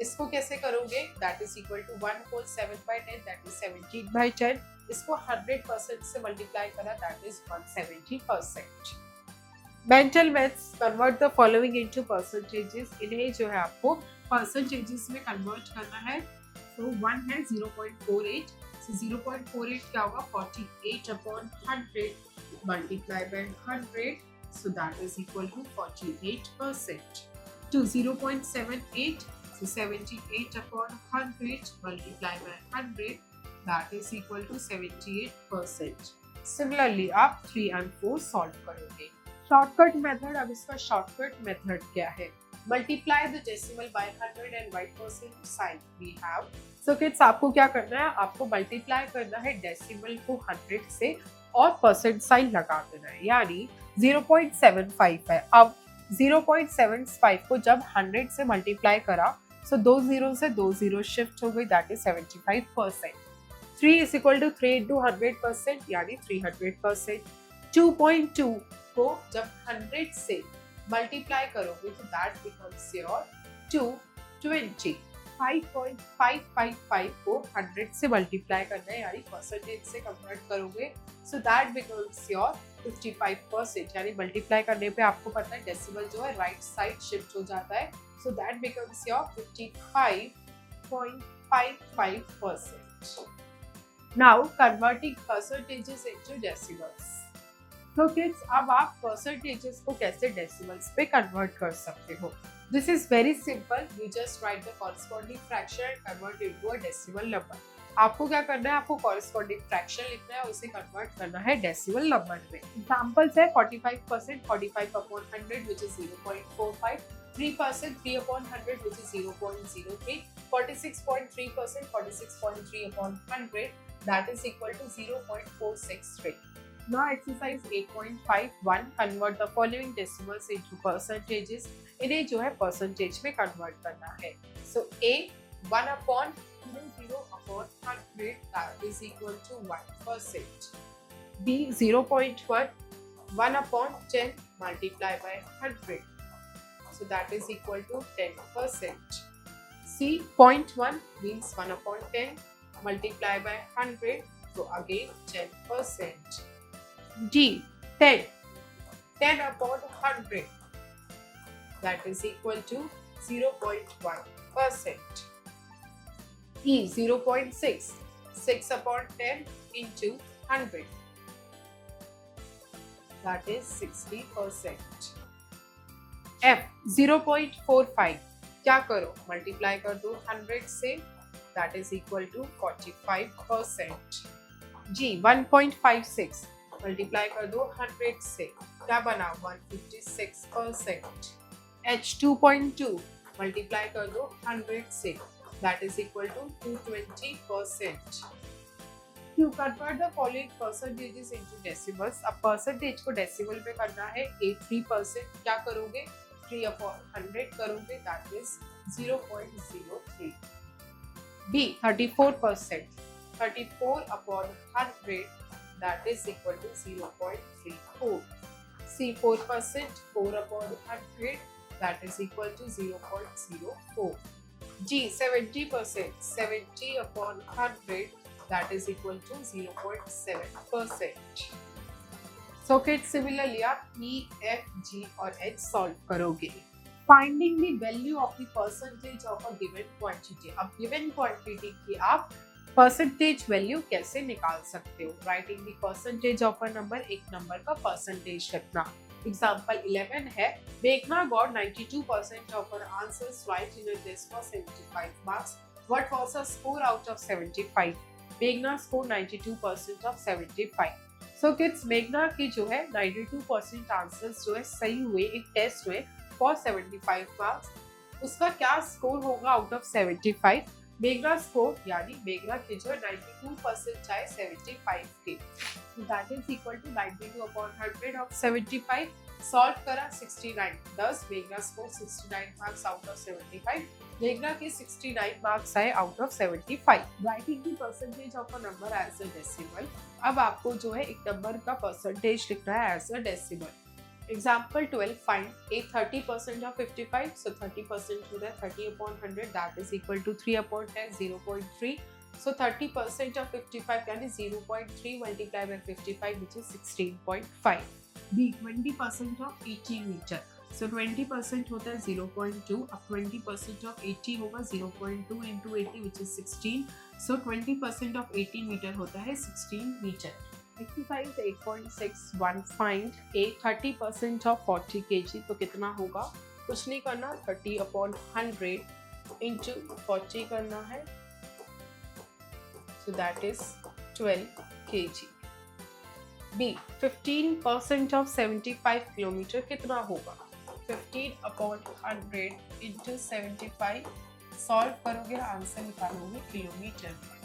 इसको कैसे करोगे? That is equal to 1 whole 7 by 10, that is 17 by 10. इसको 100% से मल्टीप्लाई करा, that is 170%. Mental maths, convert the following into percentages. इन्हें जो है आपको परसेंटेजेस में कन्वर्ट करना है. तो 1 है 0.48. सो 0.48 क्या होगा? 48 upon 100 multiply by 100. So that is equal to 48%. Two 0.78. So 78 upon 100 multiplied by 100, that is equal to 78%. Similarly, आप 3 and 4 solve करोगे. Shortcut method, अब इसका shortcut method क्या है? Multiply the decimal by 100 and write percent sign we have. So kids, आपको क्या करना है? आपको multiply करना है decimal को 100 से और percent sign लगा देना है. यानी 0.75 है. अब 0.75 को जब 100 से मल्टीप्लाई करा, सो 2 जीरो से 2 जीरो शिफ्ट हो गई, that is 75%. 3 is equal to 3 into 100% यानी 300%. 2.2 को जब 100 से मल्टीप्लाई करोगे तो दैट बिकम्स योर 220. 5.555 को 100 से मल्टीप्लाई करना है यानी परसेंटेज से कन्वर्ट करोगे, सो दैट बिकम्स योर 55%. यानी मल्टीप्लाई करने पे आपको पता है डेसिमल जो है राइट साइड शिफ्ट हो जाता है, so that becomes your 55.55%. Now converting percentages into decimals. So kids, अब आप percentages को कैसे decimals पे convert कर सकते हो? This is very simple. You just write the corresponding fraction and convert it to a decimal number. आपको क्या करना है? आपको corresponding fraction लिखना है और उसे convert करना है decimal number में. Examples है 45%, 45 upon 100, which is 0.45. 3%, 3 upon 100, which is 0.03. 46.3%, 46.3 upon 100, that is equal to 0.463. Now exercise 8.51, convert the following decimals into percentages. इन्हें जो है percentage में convert करना है. So A 1 upon 0 upon 100, that is equal to 1%. B 0.1, 1 upon 10 multiplied by 100. So that is equal to 10%. C 0.1 means 1 upon 10 multiplied by 100. So again 10%. D 10, 10 upon 100. That is equal to 0.1%. E 0.6, 6 upon 10 into 100. That is 60%. F 0.45, क्या करो? Multiply कर दो 100 से, that is equal to 45%. G 1.56 multiply कर दो 100 से, क्या बना 156%। h 2.2 मल्टीप्लाई कर दो 100 से, that is equal to 220%। You convert the following percentages into decimals। अब परसेंटेज को डेसिमल पे करना है। A 3%, क्या करोगे 3/100 करोगे, that is 0.03। B 34%, 34/100 that is equal to 0.34। C 4%, 4/100 that is equal to 0.04। G 70%, 70/100 that is equal to 0.7%। So kids, similarly आप E, F, G और H solve करोगे। Finding the value of the percentage of a given quantity। अब given quantity की आप percentage value कैसे निकाल सकते हो? Writing the percentage of a number, एक number का percentage लिखना। Example 11 है, Meghna got 92% of her answers right in a test for 75 marks. What was her score out of 75? Meghna scored 92% of 75। So kids, मेघना की जो है 92% answers जो है सही हुए एक टेस्ट में फॉर 75 मार्क्स। उसका क्या स्कोर होगा आउट ऑफ 75? मेघना स्कोर यानी मेघना की जो है 92% आए 75 के, that is equal to 92/100 of 75। Solve करा 69, 10 मेघना स्कोर 69 मार्क्स आउट ऑफ 75। मेघना के 69 मार्क्स आए out of 75। Writing the percentage of a number as a decimal. अब आपको जो है एक नंबर का परसेंटेज लिखना है as a decimal. Example 12, find A 30% of 55, so 30% होता है 30/100 that is equal to 3/10, 0.3। So 30% of 55 यानी 0.3 multiply by 55 which is 16.5। B 20% of 80 metre, so 20% होता है 0.2, अब 20% ऑफ 80 होगा 0.2 into 80 which is 16, so 20% of 80 metre होता है 16 metre. Exercise 8.61, find A 30% of 40 kg, तो कितना होगा? कुछ नहीं करना, 30/100 into 40 करना है, so that is 12 kg। B 15% of 75 kilometre कितना होगा? 15/100 into 75, सॉल्व करोगे आंसर निकालोगे किलोमीटर में।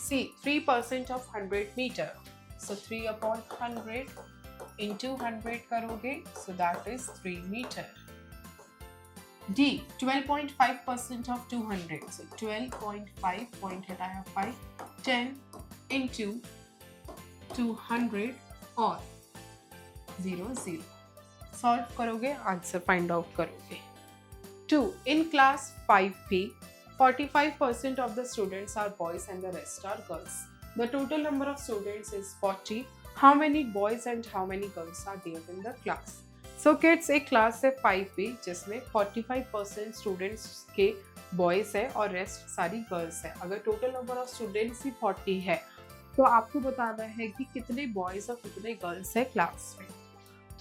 C 3% of 100 metre, so 3/100 into 100 करोगे, so that is 3 metre. D 12.5% of 200, so 12.5 point हटाया 5, 10 into 200 और 0 सॉल्व करोगे आंसर फाइंड आउट करोगे। 2 in class 5B 45% of the students are boys and the rest are girls। The total number of students is 40। How many boys and how many girls are there in the class? So kids, एक class है 5B जिसमें 45% students के boys है और rest सारी girls है। अगर total number of students ही 40 है तो आपको बताना है कि कितने बॉयज और कितने गर्ल्स है क्लास में।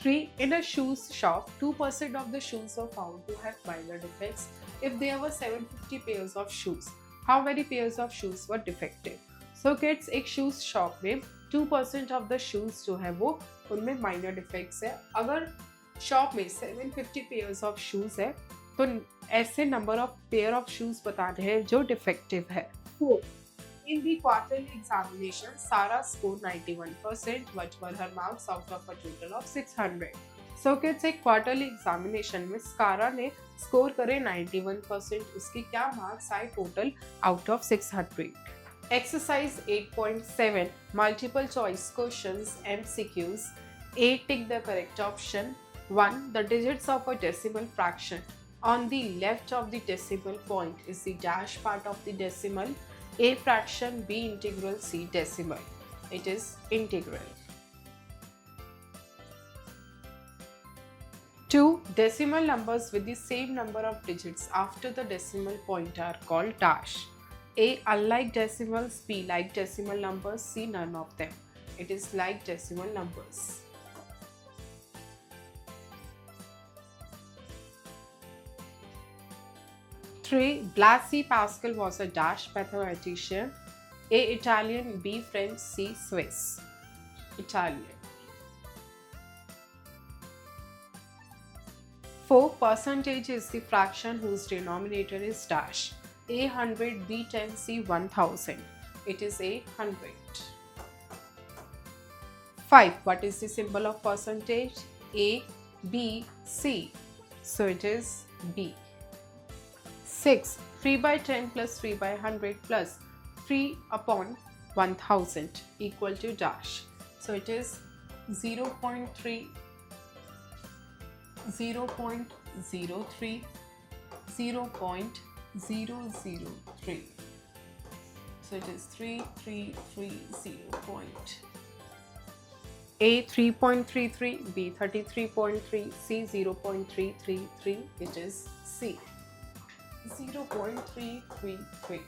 3 in a shoes shop 2% of the shoes were found to have minor defects। if there were 750 pairs of shoes, how many pairs of shoes were defective? So kids, एक shoes shop में 2% of the shoes जो है वो उनमें minor defects है। अगर shop में 750 pairs of shoes है तो ऐसे number of pair of shoes बताने हैं जो डिफेक्टिव है। 4 In the quarterly examination, Sarah scored 91%. What were her marks out of a total of 600? So kids, एक quarterly examination में सारा ने स्कोर करे 91%, उसकी क्या मार्क्स आए total out of 600। Exercise 8.7, multiple choice questions MCQs। A, tick the correct option। 1. The digits of a decimal fraction on the left of the decimal point is the dash part of the decimal। A fraction, B integral, C decimal। It is integral। 2. Decimal numbers with the same number of digits after the decimal point are called dash। A unlike decimals, B like decimal numbers, C none of them। It is like decimal numbers। 3. Blaise Pascal was a dash mathematician। A. Italian, B. French, C. Swiss. Italian. 4. Percentage is the fraction whose denominator is dash. A 100, B 10, C 1000. It is A 100. 5. What is the symbol of percentage? A, B, C. So it is B. 6. 3 by 10 plus 3 by 100 plus 3 upon 1000 equal to dash. So it is 0.3, 0.03, 0.003. So it is 3330. A 3.33, B 33.3, C 0.333. It is C 0.333.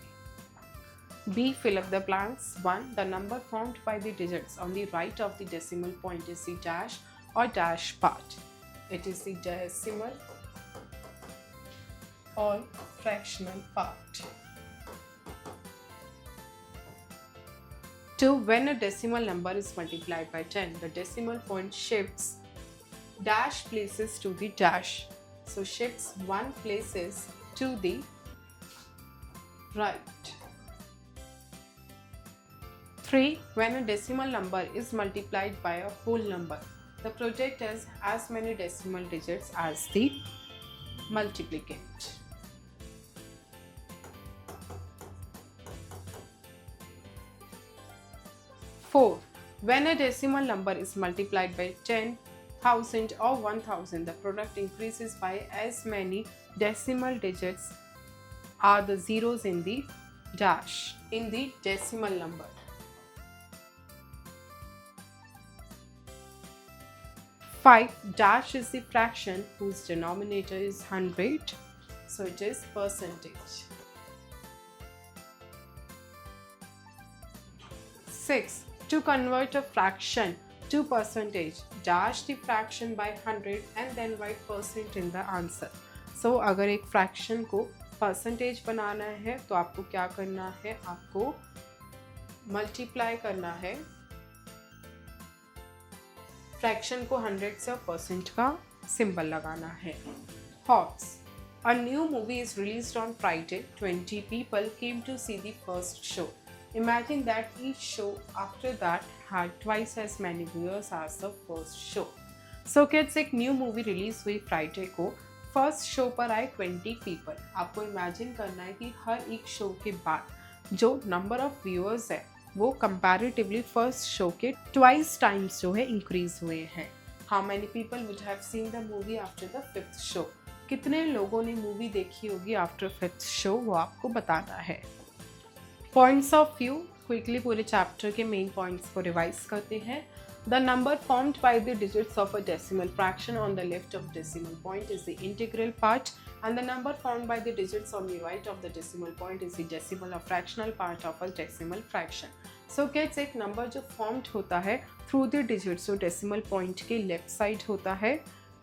B. Fill up the blanks. 1. The number formed by the digits on the right of the decimal point is the dash or dash part. It is the decimal or fractional part. 2. When a decimal number is multiplied by 10, the decimal point shifts dash places to the dash. So shifts 1 places to the right. 3. When a decimal number is multiplied by a whole number, the product has as many decimal digits as the multiplicand. 4. When a decimal number is multiplied by 10,000 or 1000, the product increases by as many decimal digits are the zeros in the dash in the decimal number. 5. Dash is the fraction whose denominator is 100, so it is percentage. 6. To convert a fraction to percentage, dash the fraction by 100 and then write percent in the answer. So अगर एक fraction को percentage बनाना है तो आपको क्या करना है, आपको multiply करना है fraction को 100 से, percent का symbol लगाना है. Horse. A new movie is released on Friday. 20 people came to see the first show. Imagine that each show after that had twice as many viewers as the first show. So kids, एक new movie release हुई Friday को. First show पर आए 20 people. आपको imagine करना है कि हर एक show के बाद जो number of viewers है वो comparatively first show के twice times जो है increase हुए हैं. How many people would have seen the movie after the fifth show? कितने लोगों ने मूवी देखी होगी आफ्टर फिफ्थ शो, वो आपको बताना है. Points of view. क्विकली पूरे चैप्टर के मेन पॉइंट्स को रिवाइज करते हैं. The number formed by the digits of a decimal fraction on the left of decimal point is the integral part and the number formed by the digits on the right of the decimal point is the decimal और fractional part of a decimal fraction. So kids, एक नंबर जो formed होता है through the digits जो decimal point के left side होता है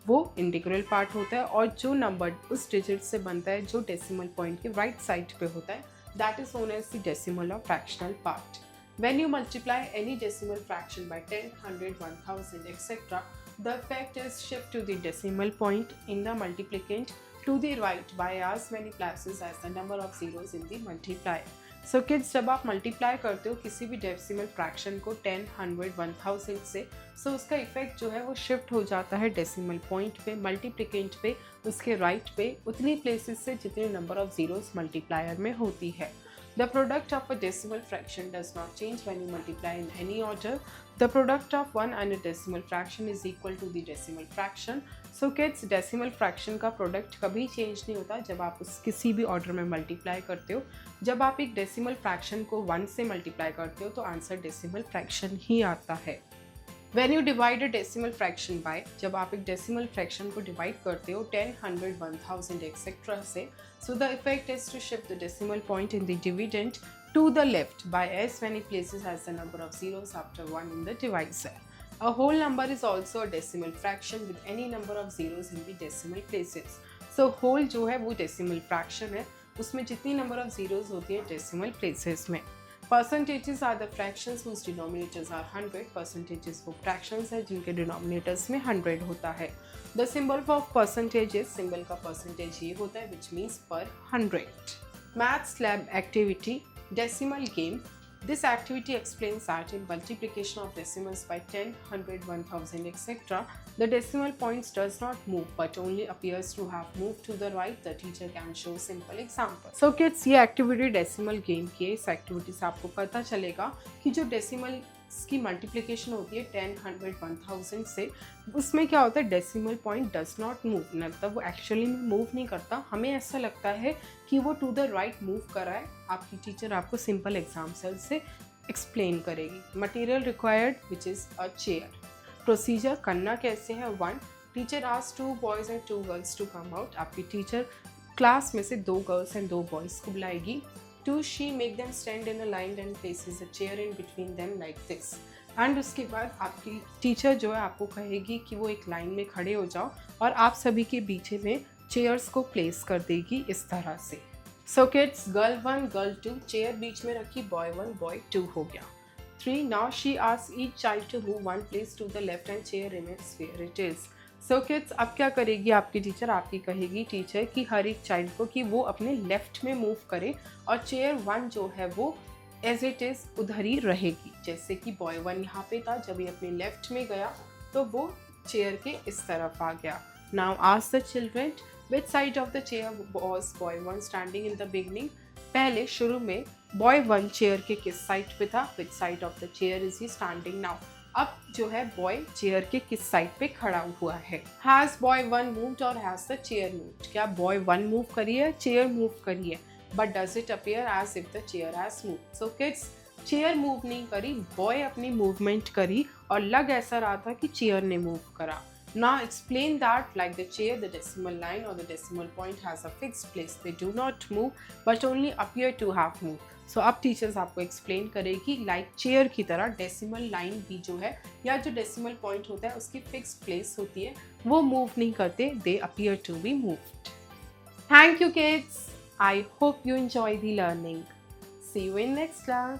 वो इंटीग्रल पार्ट होता है, और जो नंबर उस डिजिट से बनता है जो डेसिमल पॉइंट के राइट साइड पे होता है that is known as the decimal or fractional part. When you multiply any decimal fraction by 10, 100, 1000, etc., the effect is shift to the decimal point in the multiplicand to the right by as many places as the number of zeros in the multiplier. So kids, जब आप multiply करते हो किसी भी decimal fraction को 10, 100, 1000 से, so उसका effect जो है वो शिफ्ट हो जाता है डेसिमल पॉइंट पे, मल्टीप्लिकेंट पे, उसके राइट पे उतनी प्लेसेस से जितने नंबर ऑफ जीरोस मल्टीप्लायर में होती है. The product of a decimal fraction does not change when you multiply in any order. The product of one and a decimal fraction is equal to the decimal fraction. So kids, decimal fraction का product कभी change नहीं होता जब आप उस किसी भी order में multiply करते हो. जब आप एक decimal fraction को 1 से multiply करते हो तो आंसर decimal fraction ही आता है. When you divide a decimal fraction by, जब आप एक decimal fraction को divide करते हो 10, 100, 1000 etc. से, so the effect is to shift the decimal point in the dividend to the left by as many places as the number of zeros after 1 in the divisor. A whole number is also a decimal fraction with any number of zeros in the decimal places. So whole जो है वो decimal fraction है, उसमें जितनी number of zeros होती है decimal places में. Percentages are the fractions whose denominators are 100. Percentages वो फ्रैक्शंस है जिनके डिनोमिनेटर्स में 100 होता है. The symbol of percentages, symbol का परसेंटेज ये होता है which means per 100. Maths lab activity decimal game. This activity explains that in multiplication of decimals by 10, 100, 1000, etc., the decimal points does not move but only appears to have moved to the right. The teacher can show simple example. So kids, ये activity decimal game की है. इस activity से आपको पता चलेगा कि जो decimal की मल्टीप्लिकेशन होती है 10, 100, 1000 से, उसमें क्या होता है decimal point does not move. मतलब वो एक्चुअली में मूव नहीं करता. हमें ऐसा लगता है कि वो टू द राइट मूव कर रहा है. आपकी टीचर आपको सिंपल एग्जाम्पल से एक्सप्लेन करेगी. Material required which is a chair. Procedure करना कैसे है. 1. Teacher asks 2 boys and 2 girls to come out. आपकी टीचर क्लास में से 2 गर्ल्स एंड 2 बॉयज़ को बुलाएगी. 2. She make them stand in a line and places a chair in between them like this. And उसके बाद आपकी टीचर जो है आपको कहेगी कि वो एक लाइन में खड़े हो जाओ और आप सभी के बीच में चेयर्स को प्लेस कर देगी इस तरह से. So kids, girl 1, girl 2, chair बीच में रखी, बॉय 1, बॉय 2 हो गया. 3. Now she asks each child to move 1 place to the left and chair remains where it is. So kids, अब क्या करेगी आपकी टीचर. आपकी कहेगी टीचर कि हर एक चाइल्ड को कि वो अपने लेफ्ट में मूव करे और चेयर 1 जो है वो एज इट इज़ उधर ही रहेगी. जैसे कि बॉय 1 यहाँ पे था, जब ये अपने लेफ्ट में गया तो वो चेयर के इस तरफ आ गया. Now ask the children which side of the chair was boy 1 standing in the beginning. पहले शुरू में बॉय 1 चेयर के किस साइड पे था. Which side of the chair is he standing now. अब जो है बॉय चेयर के किस साइड पे खड़ा हुआ है. हैज बॉय 1 मूव्ड और हैज द चेयर मूव्ड. क्या बॉय 1 मूव करी है, चेयर मूव करी है, but does it appear as if the chair has moved. So kids, chair move नहीं करी, बॉय अपनी मूवमेंट करी और लग ऐसा रहा था कि चेयर ने मूव करा. Now explain that like the chair, the decimal line or the decimal point has a fixed place. They do not move but only appear to have moved. So अब टीचर्स आपको explain करेगी like chair की तरह decimal line भी जो है या जो डेसिमल पॉइंट होता है उसकी फिक्स्ड प्लेस होती है, वो मूव नहीं करते. They appear to be moved. Thank you kids. I hope you enjoy the learning. See you in next class.